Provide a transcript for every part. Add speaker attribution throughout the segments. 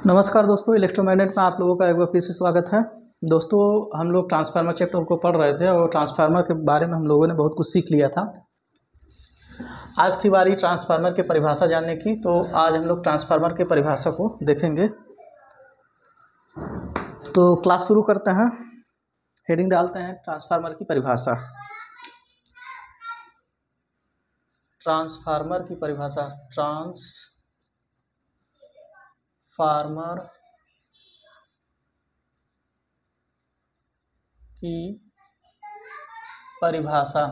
Speaker 1: नमस्कार दोस्तों, इलेक्ट्रोमैग्नेट में आप लोगों का एक बार फिर से स्वागत है। दोस्तों, हम लोग ट्रांसफार्मर चैप्टर को पढ़ रहे थे और ट्रांसफार्मर के बारे में हम लोगों ने बहुत कुछ सीख लिया था। आज थी बारी ट्रांसफार्मर की परिभाषा जानने की, तो आज हम लोग ट्रांसफार्मर की परिभाषा को देखेंगे। तो क्लास शुरू करते हैं। हेडिंग डालते हैं ट्रांसफार्मर की परिभाषा। ट्रांसफार्मर की परिभाषा, ट्रांसफार्मर की परिभाषा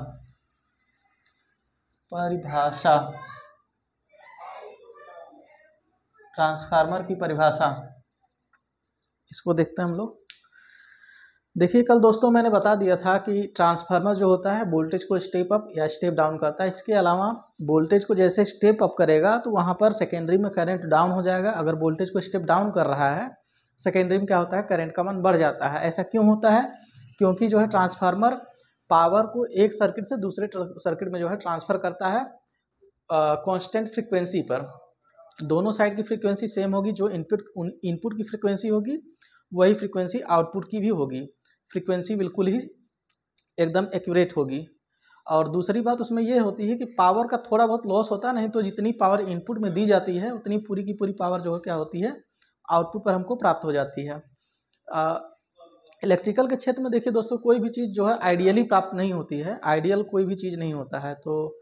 Speaker 1: ट्रांसफार्मर की परिभाषा, इसको देखते हैं हम लोग। देखिए, कल दोस्तों मैंने बता दिया था कि ट्रांसफार्मर जो होता है वोल्टेज को स्टेप अप या स्टेप डाउन करता है। इसके अलावा वोल्टेज को जैसे स्टेप अप करेगा तो वहाँ पर सेकेंडरी में करंट डाउन हो जाएगा। अगर वोल्टेज को स्टेप डाउन कर रहा है, सेकेंडरी में क्या होता है, करंट का मान बढ़ जाता है। ऐसा क्यों होता है? क्योंकि जो है ट्रांसफार्मर पावर को एक सर्किट से दूसरे सर्किट में जो है ट्रांसफ़र करता है कांस्टेंट फ्रीक्वेंसी पर। दोनों साइड की फ्रीक्वेंसी सेम होगी। जो इनपुट की फ्रीक्वेंसी होगी वही फ्रीक्वेंसी आउटपुट की भी होगी। फ्रीक्वेंसी बिल्कुल ही एकदम एक्यूरेट होगी। और दूसरी बात उसमें ये होती है कि पावर का थोड़ा बहुत लॉस होता है, नहीं तो जितनी पावर इनपुट में दी जाती है उतनी पूरी की पूरी पावर जो है क्या होती है, आउटपुट पर हमको प्राप्त हो जाती है। इलेक्ट्रिकल के क्षेत्र में देखिए दोस्तों, कोई भी चीज़ जो है आइडियली प्राप्त नहीं होती है। आइडियल कोई भी चीज़ नहीं होता है। तो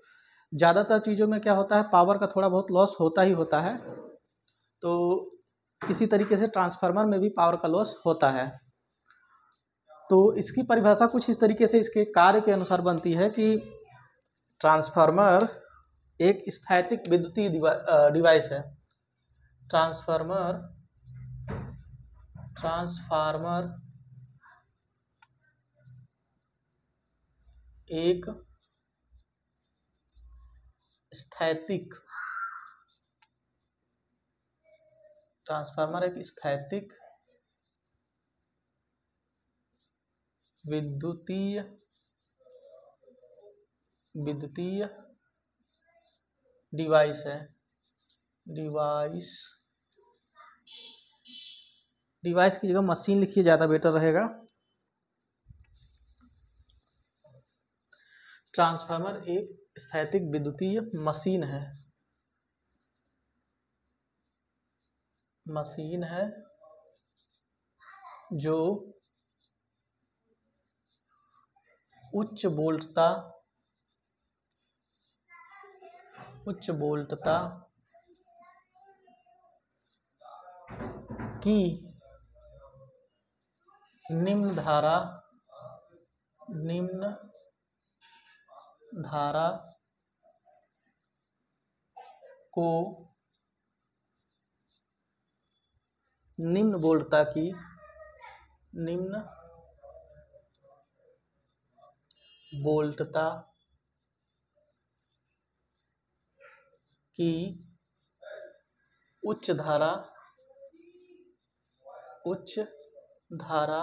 Speaker 1: ज़्यादातर चीज़ों में क्या होता है, पावर का थोड़ा बहुत लॉस होता ही होता है। तो इसी तरीके से ट्रांसफार्मर में भी पावर का लॉस होता है। तो इसकी परिभाषा कुछ इस तरीके से इसके कार्य के अनुसार बनती है कि ट्रांसफार्मर एक स्थैतिक विद्युतीय डिवाइस है। ट्रांसफार्मर एक स्थैतिक विद्युतीय डिवाइस है। डिवाइस की जगह मशीन लिखिए, ज़्यादा बेटर रहेगा। ट्रांसफार्मर एक स्थैतिक विद्युतीय मशीन है जो उच्च वोल्टता की निम्न धारा को निम्न वोल्टता की उच्च धारा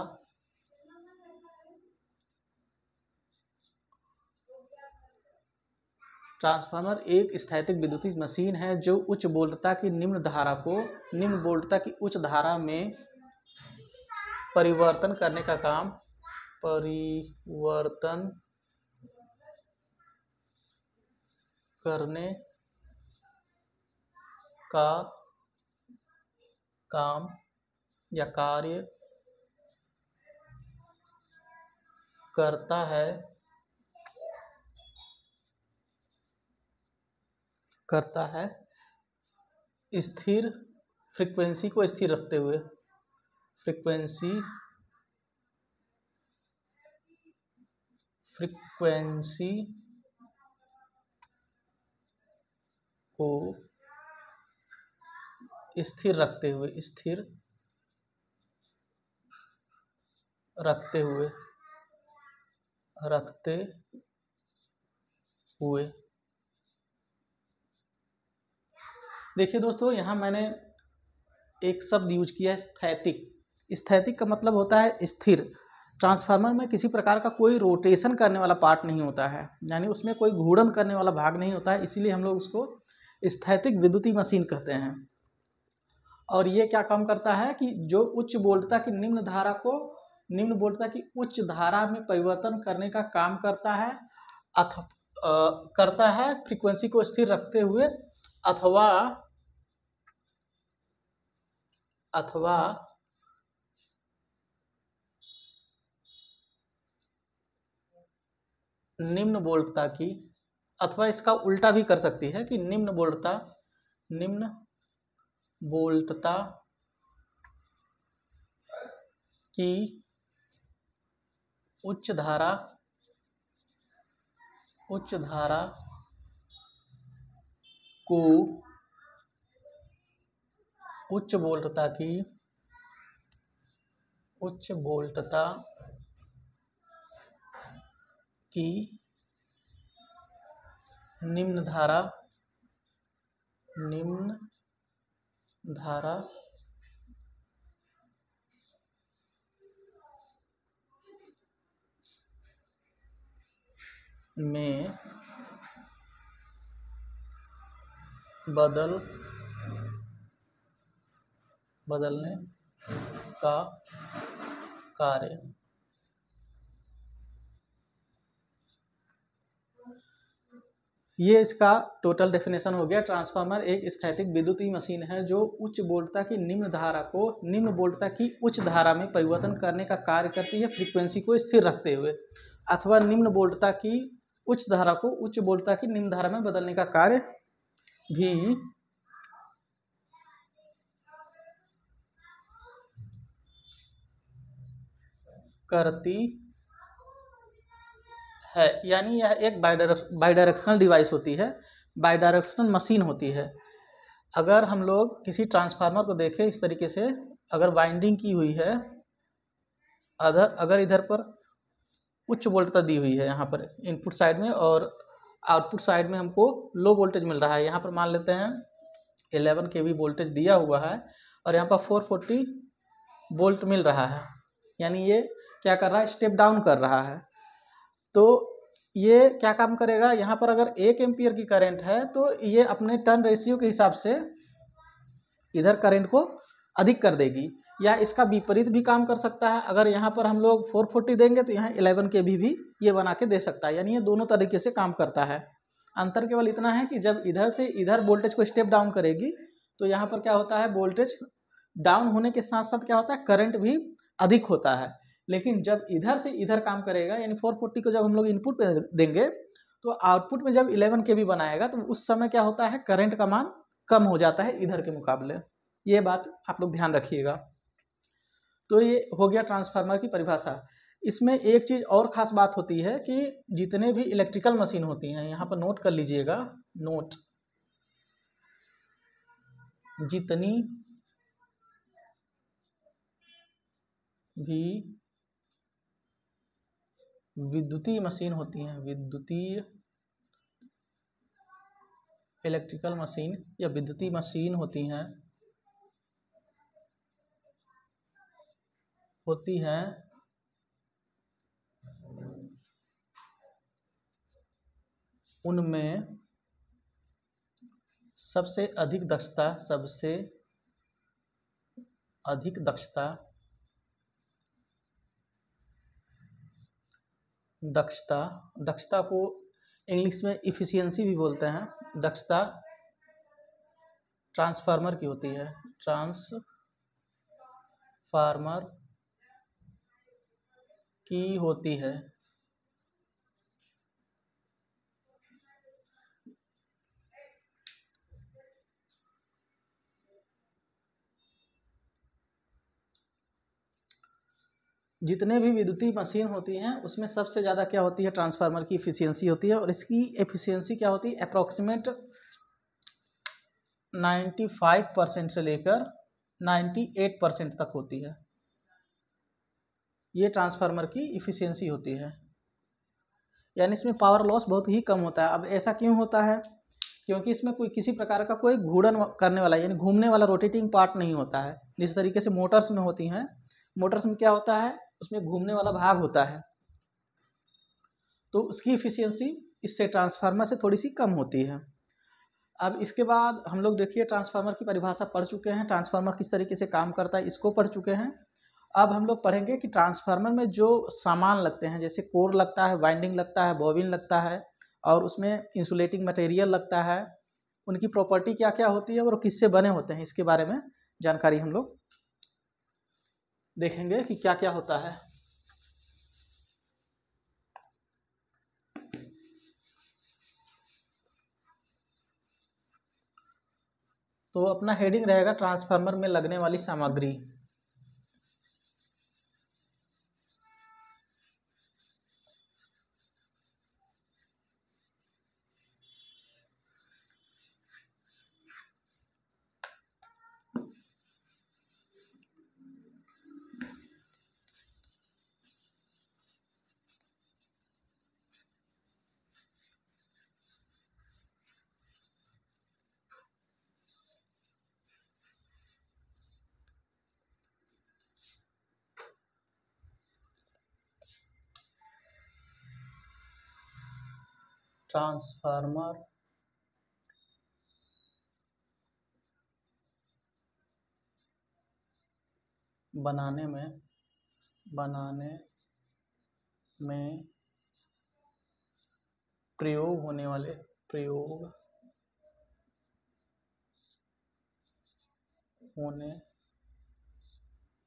Speaker 1: ट्रांसफार्मर एक स्थैतिक विद्युतीय मशीन है जो उच्च वोल्टता की निम्न धारा को निम्न वोल्टता की उच्च धारा में परिवर्तन करने का काम या कार्य करता है स्थिर फ्रीक्वेंसी को स्थिर रखते हुए। फ्रीक्वेंसी को स्थिर रखते हुए। देखिए दोस्तों, यहाँ मैंने एक शब्द यूज किया है, स्थैतिक। स्थैतिक का मतलब होता है स्थिर। ट्रांसफार्मर में किसी प्रकार का कोई रोटेशन करने वाला पार्ट नहीं होता है, यानी उसमें कोई घूर्णन करने वाला भाग नहीं होता है, इसीलिए हम लोग उसको स्थैतिक विद्युतीय मशीन कहते हैं। और ये क्या काम करता है कि जो उच्च वोल्टता की निम्न धारा को निम्न वोल्टता की उच्च धारा में परिवर्तन करने का काम करता है करता है फ्रीक्वेंसी को स्थिर रखते हुए अथवा निम्न वोल्टता की, अथवा इसका उल्टा भी कर सकती है कि निम्न वोल्टता की उच्च धारा को उच्च वोल्टता की निम्न धारा में बदलने का कार्य। ये इसका टोटल डेफिनेशन हो गया। ट्रांसफार्मर एक स्थैतिक विद्युतीय मशीन है जो उच्च वोल्टता की निम्न धारा को निम्न वोल्टता की उच्च धारा में परिवर्तन करने का कार्य करती है फ्रीक्वेंसी को स्थिर रखते हुए, अथवा निम्न वोल्टता की उच्च धारा को उच्च वोल्टता की निम्न धारा में बदलने का कार्य भी करती है। यानी यह एक बाइडायरेक्शनल डिवाइस होती है, बाइडायरेक्शनल मशीन होती है। अगर हम लोग किसी ट्रांसफार्मर को देखें इस तरीके से, अगर वाइंडिंग की हुई है, अगर इधर पर उच्च वोल्टता दी हुई है यहाँ पर इनपुट साइड में, और आउटपुट साइड में हमको लो वोल्टेज मिल रहा है। यहाँ पर मान लेते हैं 11 kV वोल्टेज दिया हुआ है और यहाँ पर 440 वोल्ट मिल रहा है, यानी ये क्या कर रहा है, स्टेप डाउन कर रहा है। तो ये क्या काम करेगा, यहाँ पर अगर 1 एम्पियर की करंट है तो ये अपने टर्न रेशियो के हिसाब से इधर करंट को अधिक कर देगी, या इसका विपरीत भी काम कर सकता है। अगर यहाँ पर हम लोग 440 देंगे तो यहाँ 11 kV भी ये बना के दे सकता है, यानी ये दोनों तरीके से काम करता है। अंतर केवल इतना है कि जब इधर से इधर वोल्टेज को स्टेप डाउन करेगी तो यहाँ पर क्या होता है, वोल्टेज डाउन होने के साथ साथ क्या होता है, करंट भी अधिक होता है। लेकिन जब इधर से इधर काम करेगा, यानी 440 को जब हम लोग इनपुट पे देंगे तो आउटपुट में जब 11 kV बनाएगा तो उस समय क्या होता है, करंट का मान कम हो जाता है इधर के मुकाबले। ये बात आप लोग ध्यान रखिएगा। तो ये हो गया ट्रांसफार्मर की परिभाषा। इसमें एक चीज़ और ख़ास बात होती है कि जितने भी इलेक्ट्रिकल मशीन होती हैं, यहाँ पर नोट कर लीजिएगा, नोट, जितनी भी विद्युतीय मशीन होती हैं, विद्युतीय इलेक्ट्रिकल मशीन या विद्युतीय मशीन होती हैं उनमें सबसे अधिक दक्षता को इंग्लिश में इफिशियंसी भी बोलते हैं, दक्षता ट्रांसफार्मर की होती है, ट्रांसफार्मर की होती है। जितने भी विद्युतीय मशीन होती हैं उसमें सबसे ज़्यादा क्या होती है, ट्रांसफार्मर की एफिशिएंसी होती है, और इसकी एफिशिएंसी क्या होती है, अप्रॉक्सीमेट 95% से लेकर 98% तक होती है। ये ट्रांसफार्मर की एफिशिएंसी होती है, यानी इसमें पावर लॉस बहुत ही कम होता है। अब ऐसा क्यों होता है, क्योंकि इसमें कोई किसी प्रकार का कोई घूर्णन करने वाला यानी घूमने वाला रोटेटिंग पार्ट नहीं होता है, जिस तरीके से मोटर्स में होती हैं। मोटर्स में क्या होता है, उसमें घूमने वाला भाग होता है, तो उसकी एफिशिएंसी इससे ट्रांसफार्मर से थोड़ी सी कम होती है। अब इसके बाद हम लोग देखिए ट्रांसफार्मर की परिभाषा पढ़ चुके हैं, ट्रांसफार्मर किस तरीके से काम करता है इसको पढ़ चुके हैं। अब हम लोग पढ़ेंगे कि ट्रांसफार्मर में जो सामान लगते हैं, जैसे कोर लगता है, वाइंडिंग लगता है, बॉबिन लगता है और उसमें इंसुलेटिंग मटेरियल लगता है, उनकी प्रॉपर्टी क्या क्या होती है और किससे बने होते हैं, इसके बारे में जानकारी हम लोग देखेंगे कि क्या क्या होता है। तो अपना हेडिंग रहेगा ट्रांसफार्मर में लगने वाली सामग्री। ट्रांसफार्मर बनाने में प्रयोग होने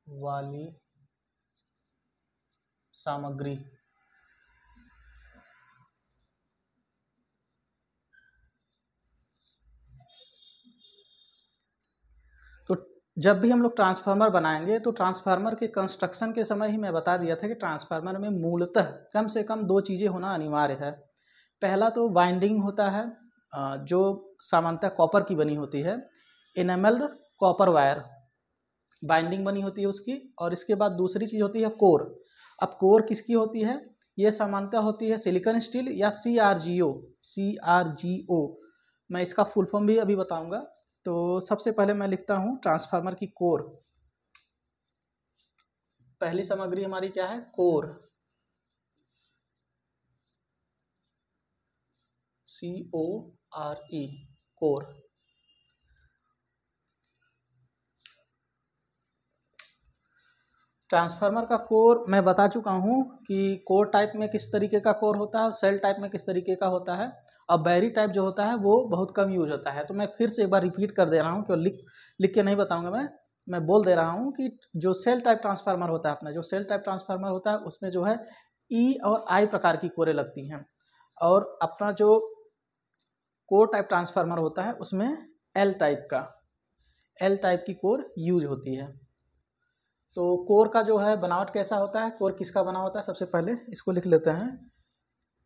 Speaker 1: वाली सामग्री। तो जब भी हम लोग ट्रांसफार्मर बनाएंगे तो ट्रांसफार्मर के कंस्ट्रक्शन के समय ही मैं बता दिया था कि ट्रांसफार्मर में मूलतः कम से कम 2 चीज़ें होना अनिवार्य है। पहला तो वाइंडिंग होता है, जो सामान्यतः कॉपर की बनी होती है, एनामेल्ड कॉपर वायर बाइंडिंग बनी होती है उसकी। और इसके बाद दूसरी चीज़ होती है कोर। अब कोर किसकी होती है? ये सामान्यतः होती है सिलिकॉन स्टील या CRGO। मैं इसका फुल फॉर्म भी अभी बताऊंगा। तो सबसे पहले मैं लिखता हूँ ट्रांसफार्मर की कोर। पहली सामग्री हमारी क्या है? Core, CORE, core. ट्रांसफार्मर का कोर मैं बता चुका हूँ कि कोर टाइप में किस तरीके का कोर होता है और सेल टाइप में किस तरीके का होता है। और बैरी टाइप जो होता है वो बहुत कम यूज होता है। तो मैं फिर से एक बार रिपीट कर दे रहा हूँ, क्यों लिख के नहीं बताऊँगा, मैं बोल दे रहा हूँ कि जो सेल टाइप ट्रांसफार्मर होता है, अपना जो सेल टाइप ट्रांसफार्मर होता है उसमें जो है E और I प्रकार की कोरें लगती हैं। और अपना जो कोर टाइप ट्रांसफार्मर होता है उसमें एल टाइप की कोर यूज होती है। तो कोर का जो है बनावट कैसा होता है, कोर किसका बना होता है, सबसे पहले इसको लिख लेते हैं।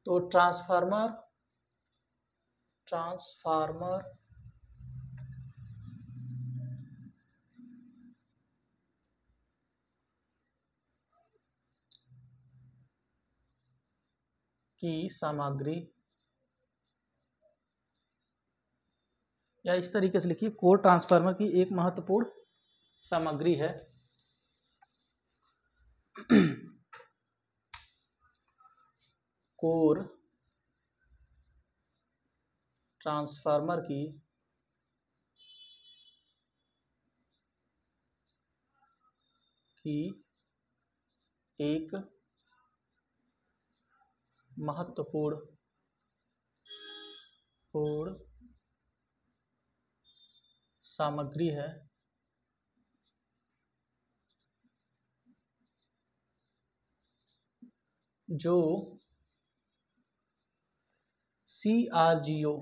Speaker 1: तो ट्रांसफार्मर की सामग्री, या इस तरीके से लिखिए, कोर ट्रांसफार्मर की एक महत्वपूर्ण सामग्री है। कोर ट्रांसफार्मर की एक महत्वपूर्ण सामग्री है जो CRGO,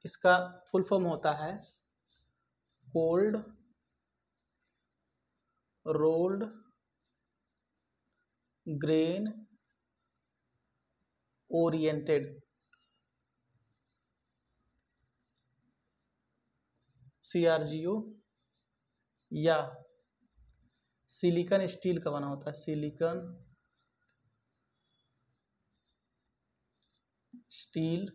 Speaker 1: इसका फुल फॉर्म होता है cold rolled grain oriented, CRGO, या सिलिकॉन स्टील का बना होता है, सिलिकॉन स्टील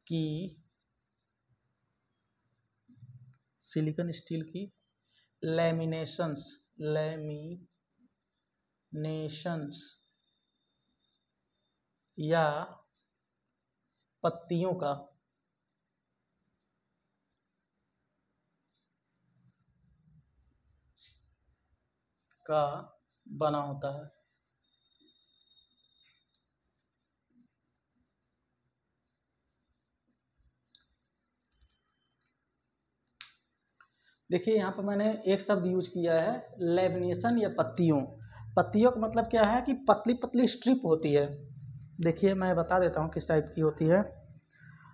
Speaker 1: की लैमिनेशंस या पत्तियों का बना होता है। देखिए यहाँ पर मैंने एक शब्द यूज किया है, लैमिनेशन या पत्तियों। पत्तियों का मतलब क्या है कि पतली पतली स्ट्रिप होती है। देखिए मैं बता देता हूँ किस टाइप की होती है।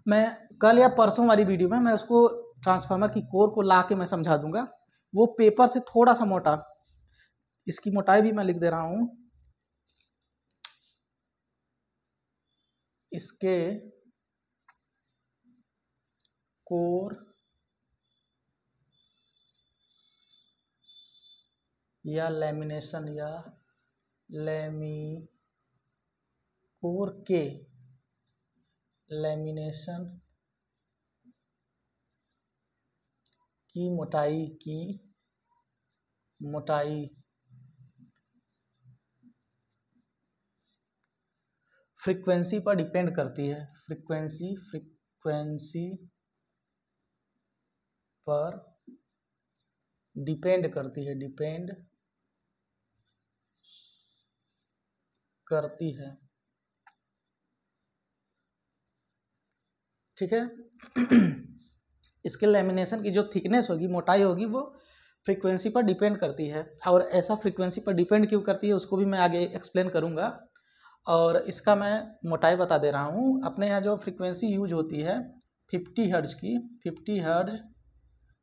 Speaker 1: मैं कल या परसों वाली वीडियो में मैं उसको ट्रांसफार्मर की कोर को ला के मैं समझा दूंगा। वो पेपर से थोड़ा सा मोटा, इसकी मोटाई भी मैं लिख दे रहा हूँ। इसके कोर या लैमिनेशन या कोर के लैमिनेशन की मोटाई फ्रीक्वेंसी पर डिपेंड करती है। फ्रीक्वेंसी पर डिपेंड करती है। ठीक है। इसके लैमिनेशन की जो थिकनेस होगी, मोटाई होगी, वो फ्रीक्वेंसी पर डिपेंड करती है। और ऐसा फ्रीक्वेंसी पर डिपेंड क्यों करती है उसको भी मैं आगे एक्सप्लेन करूँगा। और इसका मैं मोटाई बता दे रहा हूँ। अपने यहाँ जो फ्रीक्वेंसी यूज होती है 50 हर्ट्ज की, 50 हर्ट्ज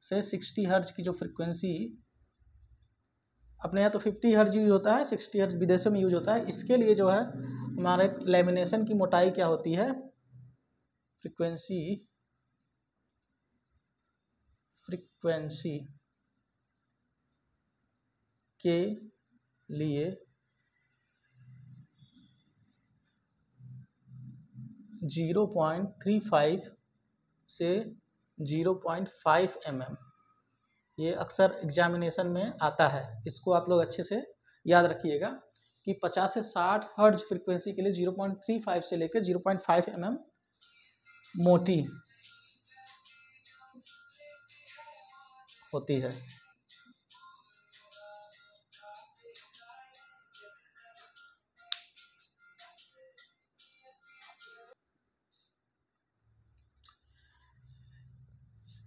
Speaker 1: से 60 हर्ट्ज की जो फ्रीक्वेंसी अपने यहाँ तो 50 हर्ट्ज यूज होता है, 60 हर्ट्ज विदेशों में यूज होता है। इसके लिए जो है हमारे लैमिनेशन की मोटाई क्या होती है, फ्रीक्वेंसी के लिए 0.35 से 0.5 mm, ये अक्सर एग्जामिनेशन में आता है। इसको आप लोग अच्छे से याद रखिएगा कि 50 से 60 हर्ट्ज फ्रीक्वेंसी के लिए 0.35 से लेकर 0.5 mm मोटी होती है।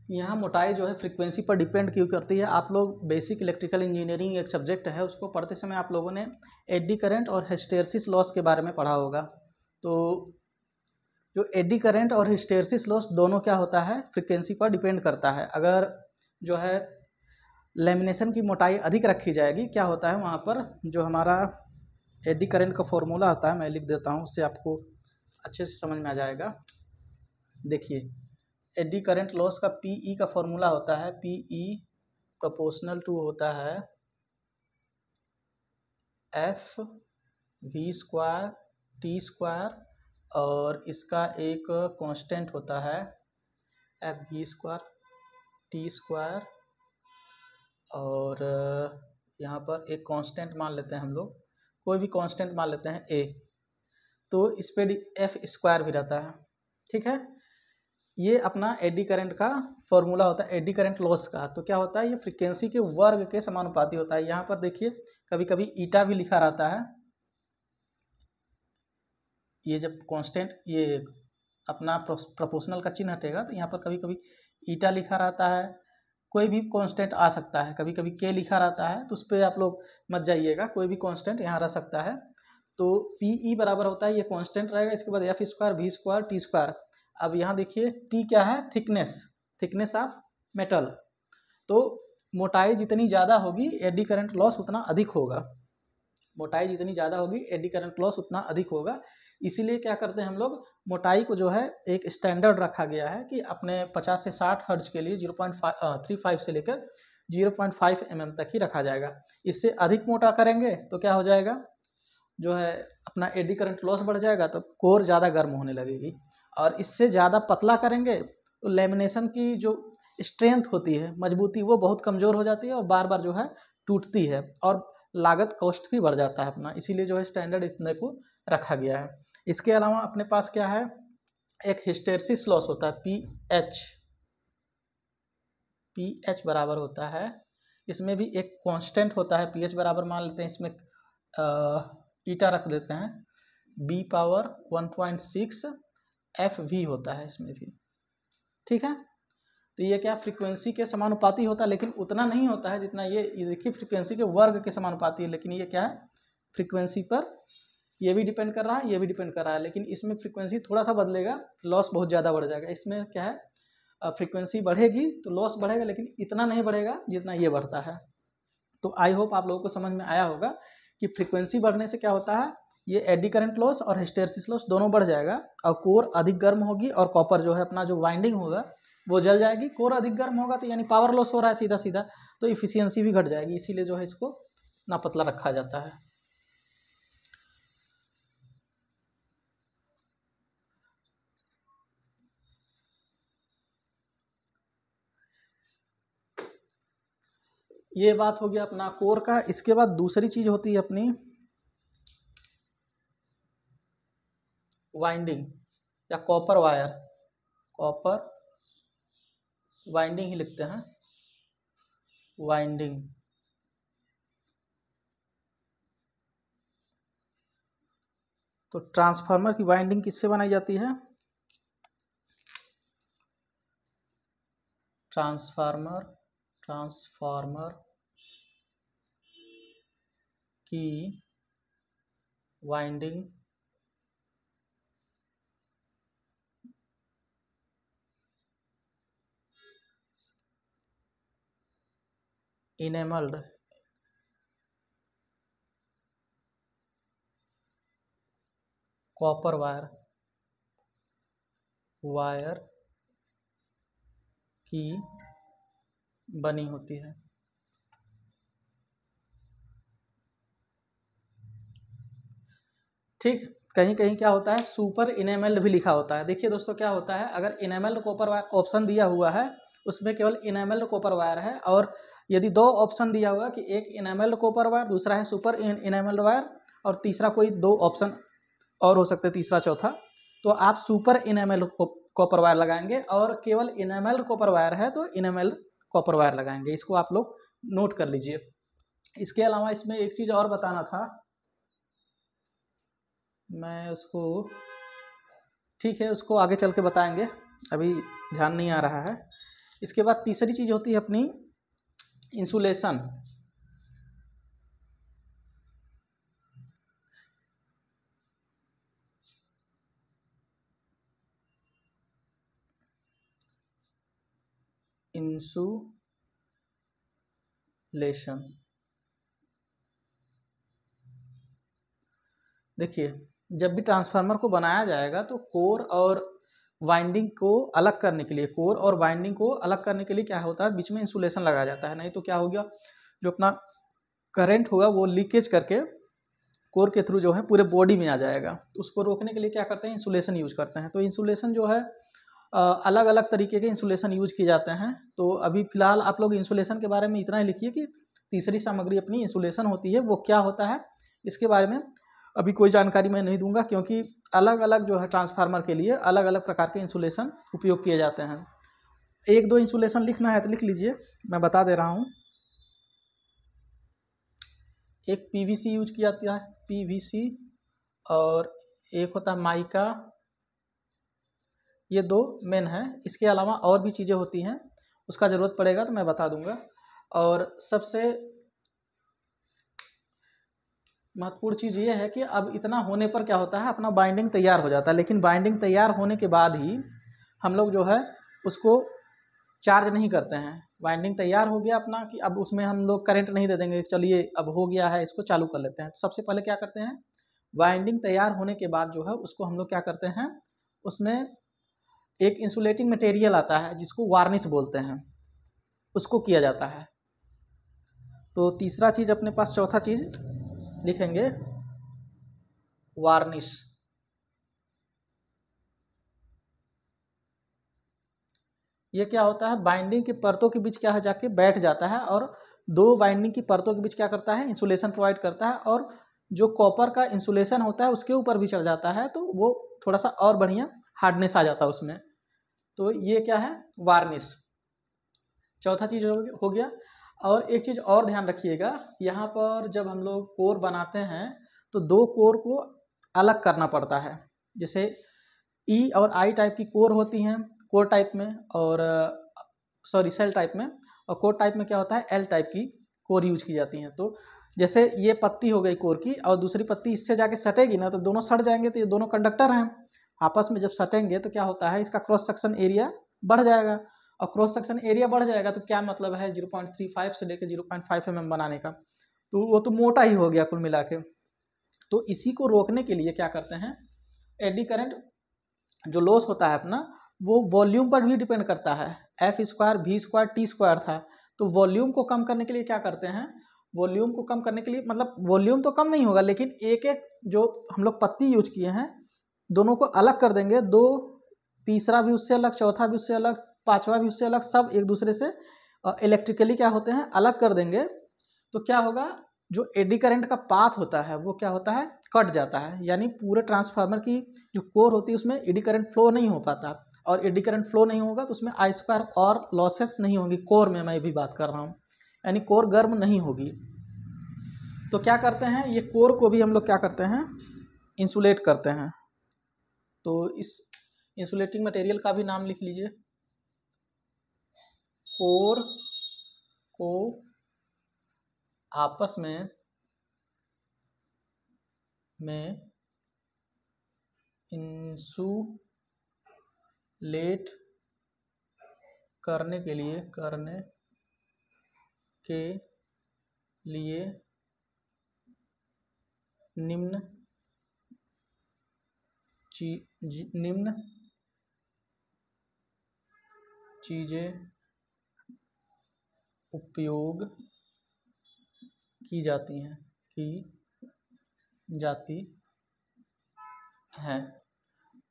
Speaker 1: यहाँ मोटाई जो है फ्रीक्वेंसी पर डिपेंड क्यों करती है। आप लोग बेसिक इलेक्ट्रिकल इंजीनियरिंग एक सब्जेक्ट है, उसको पढ़ते समय आप लोगों ने एडी करंट और हिस्टैरिसीस लॉस के बारे में पढ़ा होगा। तो जो एडी करंट और हिस्टैरिसीस लॉस दोनों क्या होता है, फ्रीक्वेंसी पर डिपेंड करता है। अगर जो है लैमिनेशन की मोटाई अधिक रखी जाएगी, क्या होता है वहाँ पर जो हमारा एडी करंट का फॉर्मूला आता है, मैं लिख देता हूँ, उससे आपको अच्छे से समझ में आ जाएगा। देखिए एडी करंट लॉस का पीई का फॉर्मूला होता है, पीई प्रोपोर्शनल टू होता है F V square T square, और इसका एक कांस्टेंट होता है F V square T square, और यहाँ पर एक कांस्टेंट मान लेते हैं हम लोग, कोई भी कांस्टेंट मान लेते हैं ए, तो इस पर एफ स्क्वायर भी रहता है। ठीक है, ये अपना एडी करंट का फॉर्मूला होता है, एडी करंट लॉस का। तो क्या होता है, ये फ्रीक्वेंसी के वर्ग के समानुपाती होता है। यहाँ पर देखिए कभी कभी ईटा भी लिखा रहता है, ये जब कांस्टेंट ये अपना प्रोपोर्शनल का चिन्ह हटेगा तो यहाँ पर कभी कभी ईटा लिखा रहता है, कोई भी कांस्टेंट आ सकता है, कभी कभी के लिखा रहता है, तो उस पर आप लोग मत जाइएगा, कोई भी कांस्टेंट यहाँ रह सकता है। तो पीई बराबर होता है, ये कांस्टेंट रहेगा, इसके बाद F square V square T square. अब यहाँ देखिए टी क्या है, थिकनेस ऑफ मेटल। तो मोटाई जितनी ज़्यादा होगी एडी करंट लॉस उतना अधिक होगा, मोटाई जितनी ज़्यादा होगी एडी करंट लॉस उतना अधिक होगा। इसीलिए क्या करते हैं हम लोग, मोटाई को जो है एक स्टैंडर्ड रखा गया है कि अपने 50 से 60 हर्ट्ज के लिए 0.35 से लेकर 0.5 mm तक ही रखा जाएगा। इससे अधिक मोटा करेंगे तो क्या हो जाएगा, जो है अपना एडी करंट लॉस बढ़ जाएगा, तो कोर ज़्यादा गर्म होने लगेगी। और इससे ज़्यादा पतला करेंगे तो लैमिनेशन की जो स्ट्रेंथ होती है, मजबूती, वो बहुत कमज़ोर हो जाती है और बार बार जो है टूटती है, और लागत कॉस्ट भी बढ़ जाता है अपना। इसीलिए जो है स्टैंडर्ड इतने को रखा गया है। इसके अलावा अपने पास क्या है, एक हिस्टेरेसिस लॉस होता है पीएच बराबर होता है, इसमें भी एक कांस्टेंट होता है, पीएच बराबर मान लेते हैं इसमें ईटा रख देते हैं, b पावर 1.6 FV होता है इसमें भी, ठीक है। तो ये क्या फ्रीक्वेंसी के समानुपाती होता है, लेकिन उतना नहीं होता है जितना ये देखिए फ्रीक्वेंसी के वर्ग के समानुपाती है, लेकिन ये क्या है फ्रीक्वेंसी पर ये भी डिपेंड कर रहा है, ये भी डिपेंड कर रहा है, लेकिन इसमें फ्रीक्वेंसी थोड़ा सा बदलेगा, लॉस बहुत ज़्यादा बढ़ जाएगा। इसमें क्या है फ्रीक्वेंसी बढ़ेगी तो लॉस बढ़ेगा, लेकिन इतना नहीं बढ़ेगा जितना ये बढ़ता है। तो आई होप आप लोगों को समझ में आया होगा कि फ्रीक्वेंसी बढ़ने से क्या होता है, ये एडी करंट लॉस और हिस्टेरेसिस लॉस दोनों बढ़ जाएगा, और कोर अधिक गर्म होगी और कॉपर जो है अपना जो वाइंडिंग होगा वो जल जाएगी। कोर अधिक गर्म होगा तो यानी पावर लॉस हो रहा है सीधा सीधा, तो इफिशियंसी भी घट जाएगी, इसीलिए जो है इसको ना पतला रखा जाता है। ये बात हो गया अपना कोर का। इसके बाद दूसरी चीज होती है अपनी वाइंडिंग या कॉपर वायर, कॉपर वाइंडिंग ही लिखते हैं, वाइंडिंग। तो ट्रांसफार्मर की वाइंडिंग किससे बनाई जाती है, ट्रांसफार्मर की वाइंडिंग इनेमल्ड कॉपर वायर की बनी होती है। ठीक, कहीं कहीं क्या होता है सुपर इनेमल्ड भी लिखा होता है। देखिए दोस्तों क्या होता है, अगर इनेमल्ड कॉपर वायर ऑप्शन दिया हुआ है उसमें केवल इनेमल्ड कॉपर वायर है, और यदि दो ऑप्शन दिया हुआ कि एक इनेमल्ड कॉपर वायर, दूसरा है सुपर इनेमल्ड वायर, और तीसरा कोई दो ऑप्शन और हो सकते हैं तीसरा चौथा, तो आप सुपर इनेमल्ड कॉपर वायर लगाएंगे, और केवल इनेमल्ड कॉपर वायर है तो इनेमल्ड कॉपर वायर लगाएंगे। इसको आप लोग नोट कर लीजिए। इसके अलावा इसमें एक चीज़ और बताना था, मैं उसको ठीक है उसको आगे चल के बताएंगे, अभी ध्यान नहीं आ रहा है। इसके बाद तीसरी चीज़ होती है अपनी इंसुलेशन। इंसुलेशन देखिए जब भी ट्रांसफार्मर को बनाया जाएगा तो कोर और वाइंडिंग को अलग करने के लिए, कोर और वाइंडिंग को अलग करने के लिए क्या होता है बीच में इंसुलेशन लगाया जाता है, नहीं तो क्या हो गया जो अपना करंट होगा वो लीकेज करके कोर के थ्रू जो है पूरे बॉडी में आ जाएगा। तो उसको रोकने के लिए क्या करते हैं इंसुलेशन यूज करते हैं। तो इंसुलेशन जो है अलग अलग तरीके के इंसुलेशन यूज किए जाते हैं। तो अभी फिलहाल आप लोग इंसुलेशन के बारे में इतना ही लिखिए कि तीसरी सामग्री अपनी इंसुलेशन होती है, वो क्या होता है इसके बारे में अभी कोई जानकारी मैं नहीं दूंगा, क्योंकि अलग अलग जो है ट्रांसफार्मर के लिए अलग अलग प्रकार के इंसुलेशन उपयोग किए जाते हैं। एक दो इंसुलेशन लिखना है तो लिख लीजिए, मैं बता दे रहा हूँ। एक पीवीसी यूज किया जाता है, पीवीसी, और एक होता है माइका, ये दो मेन है। इसके अलावा और भी चीज़ें होती हैं, उसका ज़रूरत पड़ेगा तो मैं बता दूंगा। और सबसे महत्वपूर्ण चीज़ ये है कि अब इतना होने पर क्या होता है अपना बाइंडिंग तैयार हो जाता है, लेकिन बाइंडिंग तैयार होने के बाद ही हम लोग जो है उसको चार्ज नहीं करते हैं। बाइंडिंग तैयार हो गया अपना कि अब उसमें हम लोग करंट नहीं दे देंगे, चलिए अब हो गया है इसको चालू कर लेते हैं। तो सबसे पहले क्या करते हैं, बाइंडिंग तैयार होने के बाद जो है उसको हम लोग क्या करते हैं, उसमें एक इंसुलेटिंग मटेरियल आता है जिसको वार्निश बोलते हैं, उसको किया जाता है। तो तीसरा चीज़ अपने पास, चौथा चीज़ लिखेंगे वार्निश। ये क्या होता है बाइंडिंग की परतों के बीच क्या है जाके बैठ जाता है, और दो बाइंडिंग की परतों के बीच क्या करता है इंसुलेशन प्रोवाइड करता है, और जो कॉपर का इंसुलेशन होता है उसके ऊपर भी चढ़ जाता है, तो वो थोड़ा सा और बढ़िया हार्डनेस आ जाता है उसमें। तो ये क्या है, वार्निश। चौथा चीज़ हो गया। और एक चीज़ और ध्यान रखिएगा, यहाँ पर जब हम लोग कोर बनाते हैं तो दो कोर को अलग करना पड़ता है। जैसे ई और आई टाइप की कोर होती हैं कोर टाइप में, और सेल टाइप में, और कोर टाइप में क्या होता है, एल टाइप की कोर यूज की जाती हैं। तो जैसे ये पत्ती हो गई कोर की, और दूसरी पत्ती इससे जाके सटेगी ना, तो दोनों सट जाएंगे, तो ये दोनों कंडक्टर हैं, आपस में जब सटेंगे तो क्या होता है, इसका क्रॉस सेक्शन एरिया बढ़ जाएगा। और क्रॉस सेक्शन एरिया बढ़ जाएगा तो क्या मतलब है, 0.35 से लेकर 0.5 mm बनाने का, तो वो तो मोटा ही हो गया कुल मिला के। तो इसी को रोकने के लिए क्या करते हैं, एडी करंट जो लॉस होता है अपना, वो वॉल्यूम पर भी डिपेंड करता है। F square V square T square था, तो वॉल्यूम को कम करने के लिए क्या करते हैं, वॉल्यूम को कम करने के लिए, मतलब वॉल्यूम तो कम नहीं होगा, लेकिन एक एक जो हम लोग पत्ती यूज किए हैं दोनों को अलग कर देंगे, दो, तीसरा भी उससे अलग, चौथा भी उससे अलग, पांचवा भी उससे अलग, सब एक दूसरे से इलेक्ट्रिकली क्या होते हैं, अलग कर देंगे। तो क्या होगा, जो एडी करंट का पाथ होता है वो क्या होता है, कट जाता है, यानी पूरे ट्रांसफार्मर की जो कोर होती है उसमें एडी करंट फ्लो नहीं हो पाता, और एडी करंट फ्लो नहीं होगा तो उसमें आई स्क्वायर और लॉसेस नहीं होंगी। कोर में मैं भी बात कर रहा हूँ, यानी कोर गर्म नहीं होगी। तो क्या करते हैं, ये कोर को भी हम लोग क्या करते हैं, इंसुलेट करते हैं। तो इस इंसुलेटिंग मटेरियल का भी नाम लिख लीजिए, कोर को आपस में इंसुलेट करने के लिए निम्न चीज़ें उपयोग की जाती हैं।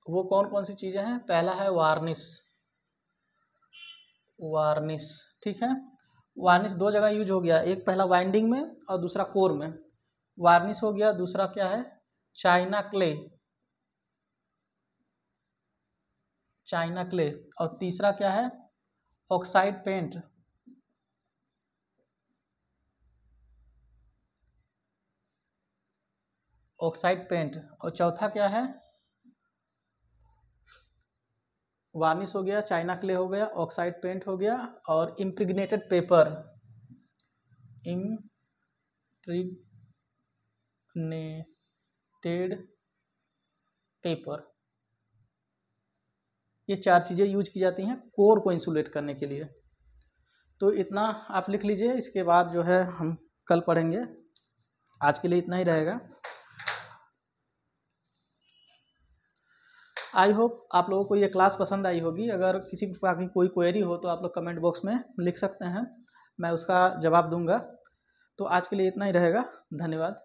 Speaker 1: वो कौन कौन सी चीज़ें हैं, पहला है वार्निश, ठीक है। वार्निश दो जगह यूज हो गया, एक पहला वाइंडिंग में और दूसरा कोर में, वार्निश हो गया। दूसरा क्या है, चाइना क्ले, और तीसरा क्या है, ऑक्साइड पेंट, और चौथा क्या है, वार्निश हो गया, चाइना क्ले हो गया, ऑक्साइड पेंट हो गया, और इम्प्रिग्नेटेड पेपर, ये चार चीज़ें यूज की जाती हैं कोर को इंसुलेट करने के लिए। तो इतना आप लिख लीजिए, इसके बाद जो है हम कल पढ़ेंगे। आज के लिए इतना ही रहेगा। आई होप आप लोगों को ये क्लास पसंद आई होगी। अगर किसी प्रकार की कोई क्वेरी हो तो आप लोग कमेंट बॉक्स में लिख सकते हैं, मैं उसका जवाब दूंगा। तो आज के लिए इतना ही रहेगा, धन्यवाद।